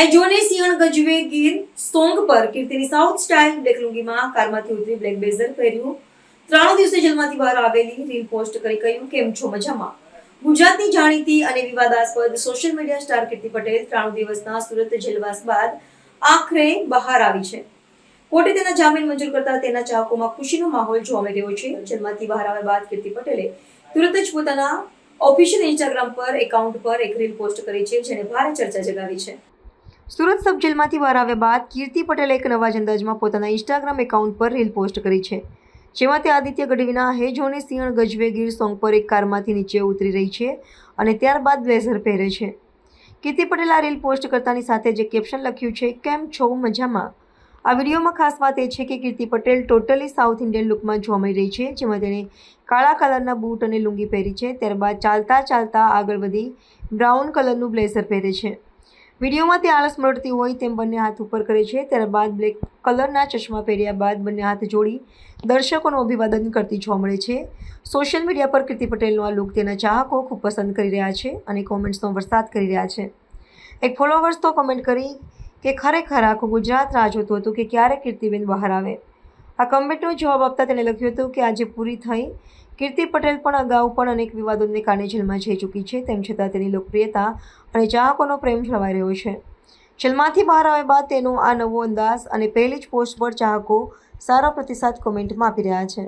એન્જોને સિંહણ ગજવે Gir song પર કીર્તિની south style black લુંગીમાં કારમાંથી ઉતરી black blazer પહેર્યું 3 દિવસે જેલમાંથી બહાર આવેલી રીલ પોસ્ટ કરી કહ્યું કેમ છો મજામાં। ગુજરાતની જાણીતી અને વિવાદાસ્પદ સોશિયલ મીડિયા સ્ટાર કીર્તિ પટેલ 3 દિવસના સુરત જેલવાસ બાદ આખરે બહાર આવી છે। કોર્ટે તેના જામીન મંજૂર કરતા તેના ચાહકોમાં ખુશીનો માહોલ જોવા મળી રહ્યો છે। જેલમાંથી બહાર આવ્યા બાદ કીર્તિ પટેલે તુરંત જ પોતાના ઓફિશિયલ ઇન્સ્ટાગ્રામ પર એકાઉન્ટ પર એક રીલ પોસ્ટ કરી છે જેને ભારે ચર્ચા જગાવી છે। સુરત સબ જેલમાંથી બહાર આવ્યા બાદ કીર્તિ પટેલે એક નવા જ અંદાજમાં પોતાના ઇન્સ્ટાગ્રામ એકાઉન્ટ પર રીલ પોસ્ટ કરી છે જેમાં તે આદિત્ય ગઢવીના હે જોને સિંહણ ગજવે ગીર સોંગ પર એક કારમાંથી નીચે ઉતરી રહી છે અને ત્યારબાદ બ્લેઝર પહેરે છે। કીર્તિ પટેલે આ રીલ પોસ્ટ કરતાની સાથે જે કેપ્શન લખ્યું છે કેમ છો મજામાં। આ વિડીયોમાં ખાસ વાત એ છે કે કીર્તિ પટેલ ટોટલી સાઉથ ઇન્ડિયન લુકમાં જોવા મળી રહી છે જેમાં તેણે કાળા કલરના બૂટ અને લુંગી પહેરી છે। ત્યારબાદ ચાલતા આગળ વધી બ્રાઉન કલરનું બ્લેઝર પહેરે છે। વિડીયોમાં તે આળસ મળતી હોય તેમ બંને હાથ ઉપર કરે છે। ત્યારબાદ બ્લેક કલરના ચશ્મા પહેર્યા બાદ બંને હાથ જોડી દર્શકોનું અભિવાદન કરતી જોવા મળે છે। સોશિયલ મીડિયા પર કીર્તિ પટેલનો આ લુક તેના ચાહકો ખૂબ પસંદ કરી રહ્યા છે અને કોમેન્ટ્સનો વરસાદ કરી રહ્યા છે। એક ફોલોવર્સ તો કોમેન્ટ કરી કે ખરેખર આખું ગુજરાત રાહ જોતું હતું કે ક્યારે કીર્તિબેન બહાર આવે। આ કમેન્ટનો જવાબ આપતા તેણે લખ્યું હતું કે આજે પૂરી થઈ। કીર્તિ પટેલ પણ અગાઉ પણ અનેક વિવાદોને કારણે જેલમાં જઈ ચૂકી છે તેમ છતાં તેની લોકપ્રિયતા અને ચાહકોનો પ્રેમ જળવાઈ રહ્યો છે। જેલમાંથી બહાર આવ્યા બાદ તેનો આ નવો અંદાજ અને પહેલી જ પોસ્ટ પર ચાહકો સારો પ્રતિસાદ કોમેન્ટમાં આપી રહ્યા છે।